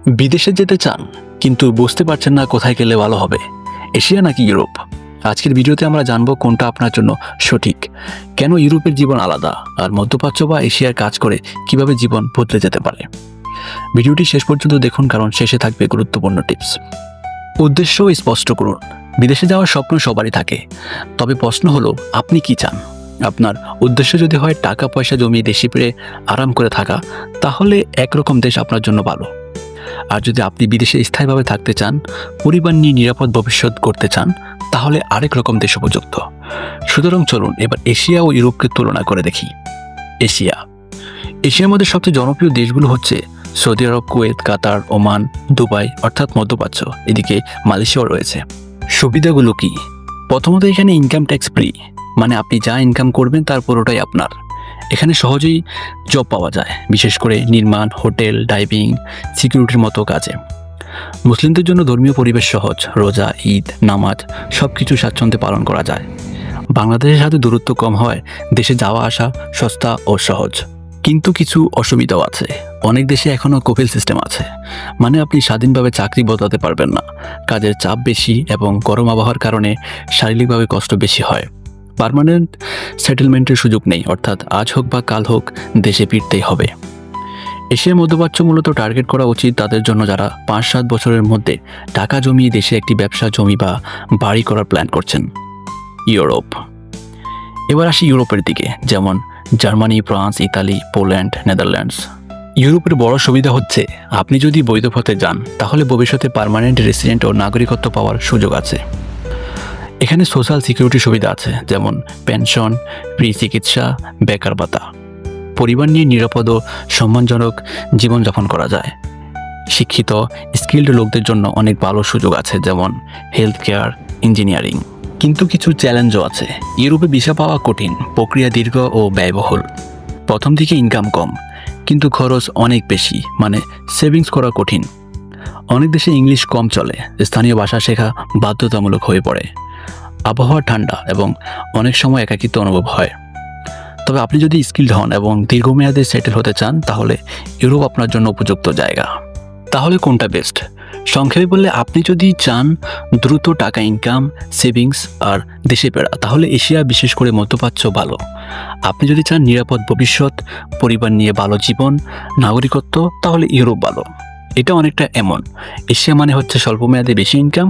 বিদেশে যেতে চান কিন্তু বুঝতে পারছেন না কোথায় গেলে ভালো হবে, এশিয়া নাকি ইউরোপ? আজকের ভিডিওতে আমরা জানবো কোনটা আপনার জন্য সঠিক, কেন ইউরোপের জীবন আলাদা, আর মধ্যপ্রাচ্য বা এশিয়ার কাজ করে কিভাবে জীবন বদলে যেতে পারে। ভিডিওটি শেষ পর্যন্ত দেখুন, কারণ শেষে থাকবে গুরুত্বপূর্ণ টিপস। উদ্দেশ্য স্পষ্ট করুন। বিদেশে যাওয়ার স্বপ্ন সবারই থাকে, তবে প্রশ্ন হলো আপনি কি চান। আপনার উদ্দেশ্য যদি হয় টাকা পয়সা জমিয়ে দেশে ফিরে আরাম করে থাকা, তাহলে একরকম দেশ আপনার জন্য ভালো। আর যদি আপনি বিদেশে স্থায়ীভাবে থাকতে চান, পরিবার নিয়ে নিরাপদ ভবিষ্যৎ করতে চান, তাহলে আরেক রকম দেশ উপযুক্ত। সুতরাং চলুন এবার এশিয়া ও ইউরোপকে তুলনা করে দেখি। এশিয়ার মধ্যে সবচেয়ে জনপ্রিয় দেশগুলো হচ্ছে সৌদি আরব, কুয়েত, কাতার, ওমান, দুবাই অর্থাৎ মধ্যপ্রাচ্য। এদিকে মালয়েশিয়াও রয়েছে। সুবিধাগুলো কি? প্রথমত, এখানে ইনকাম ট্যাক্স ফ্রি, মানে আপনি যা ইনকাম করবেন তার পুরোটাই আপনার। এখানে সহজেই জব পাওয়া যায়, বিশেষ করে নির্মাণ, হোটেল, ড্রাইভিং, সিকিউরিটির মতো কাজে। মুসলিমদের জন্য ধর্মীয় পরিবেশ সহজ, রোজা, ঈদ, নামাজ সব কিছু স্বাচ্ছন্দ্যে পালন করা যায়। বাংলাদেশের সাথে দূরত্ব কম হয় দেশে যাওয়া আসা সস্তা ও সহজ। কিন্তু কিছু অসুবিধাও আছে। অনেক দেশে এখনও কপিল সিস্টেম আছে, মানে আপনি স্বাধীনভাবে চাকরি বদলাতে পারবেন না। কাজের চাপ বেশি এবং গরম আবহাওয়ার কারণে শারীরিকভাবে কষ্ট বেশি হয়। পার্মানেন্ট সেটেলমেন্টের সুযোগ নেই, অর্থাৎ আজ হোক বা কাল হোক দেশে ফিরতেই হবে। এশিয়ার মধ্যপ্রাচ্য মূলত টার্গেট করা উচিত তাদের জন্য যারা 5-7 বছরের মধ্যে টাকা জমিয়ে দেশে একটি ব্যবসা, জমি বা বাড়ি করার প্ল্যান করছেন। ইউরোপ। এবার আসি ইউরোপের দিকে, যেমন Germany, France, Italy, Poland, Netherlands. ইউরোপের বড় সুবিধা হচ্ছে আপনি যদি বৈধ পথে যান, তাহলে ভবিষ্যতে পার্মানেন্ট রেসিডেন্ট ও নাগরিকত্ব পাওয়ার সুযোগ আছে। এখানে সোশ্যাল সিকিউরিটি সুবিধা আছে, যেমন পেনশন, ফ্রি চিকিৎসা, বেকার ভাতা। পরিবার নিয়ে নিরাপদ ও সম্মানজনক জীবনযাপন করা যায়। শিক্ষিত, স্কিল্ড লোকদের জন্য অনেক ভালো সুযোগ আছে, যেমন হেলথ কেয়ার, ইঞ্জিনিয়ারিং। কিন্তু কিছু চ্যালেঞ্জও আছে। ইউরোপে ভিসা পাওয়া কঠিন, প্রক্রিয়া দীর্ঘ ও ব্যয়বহুল। প্রথম দিকে ইনকাম কম, কিন্তু খরচ অনেক বেশি, মানে সেভিংস করা কঠিন। অনেক দেশে ইংলিশ কম চলে, স্থানীয় ভাষা শেখা বাধ্যতামূলক হয়ে পড়ে। আবহাওয়া ঠান্ডা এবং অনেক সময় একাকিত্ব অনুভব হয়। তবে আপনি যদি স্কিলড হন এবং দীর্ঘমেয়াদে সেটেল হতে চান, তাহলে ইউরোপ আপনার জন্য উপযুক্ত জায়গা। তাহলে কোনটা বেস্ট? সংক্ষেপে বললে, আপনি যদি চান দ্রুত টাকা ইনকাম, সেভিংস আর দেশে ফেরা, তাহলে এশিয়া, বিশেষ করে মধ্যপ্রাচ্য ভালো। আপনি যদি চান নিরাপদ ভবিষ্যৎ, পরিবার নিয়ে ভালো জীবন, নাগরিকত্ব, তাহলে ইউরোপ ভালো। এটা অনেকটা এমন, এশিয়া মানে হচ্ছে স্বল্পমেয়াদে বেশি ইনকাম,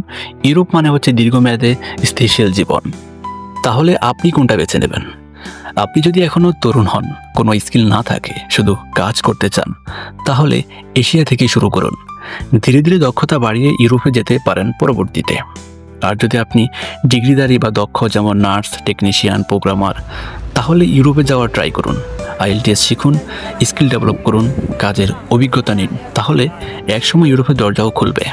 ইউরোপ মানে হচ্ছে দীর্ঘমেয়াদে স্থিতিশীল জীবন। তাহলে আপনি কোনটা বেছে নেবেন? আপনি যদি এখনও তরুণ হন, কোনো স্কিল না থাকে, শুধু কাজ করতে চান, তাহলে এশিয়া থেকে শুরু করুন। ধীরে ধীরে দক্ষতা বাড়িয়ে ইউরোপে যেতে পারেন পরবর্তীতে। আর যদি আপনি ডিগ্রিধারী বা দক্ষ, যেমন নার্স, টেকনিশিয়ান, প্রোগ্রামার, তাহলে ইউরোপে যাওয়ার ট্রাই করুন। IELTS শিখুন, স্কিল ডেভেলপ করুন, কাজের অভিজ্ঞতা নিন, তাহলে একসময় ইউরোপের দরজাও খুলবে।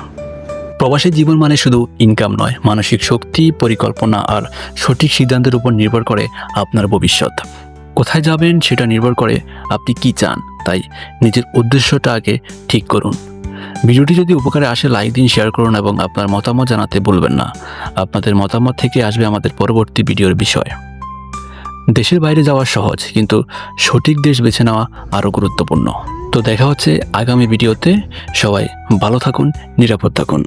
প্রবাসী জীবন মানে শুধু ইনকাম নয়, মানসিক শক্তি, পরিকল্পনা আর সঠিক সিদ্ধান্তের উপর নির্ভর করে আপনার ভবিষ্যৎ। কোথায় যাবেন সেটা নির্ভর করে আপনি কি চান, তাই নিজের উদ্দেশ্যটা আগে ঠিক করুন। ভিডিওটি যদি উপকারে আসে, লাইক দিন, শেয়ার করুন এবং আপনার মতামত জানাতে ভুলবেন না। আপনাদের মতামত থেকে আসবে আমাদের পরবর্তী ভিডিওর বিষয়। দেশের বাইরে যাওয়া সহজ, কিন্তু সঠিক দেশ বেছে নেওয়া আরও গুরুত্বপূর্ণ। তো দেখা হচ্ছে আগামী ভিডিওতে। সবাই ভালো থাকুন, নিরাপদ থাকুন।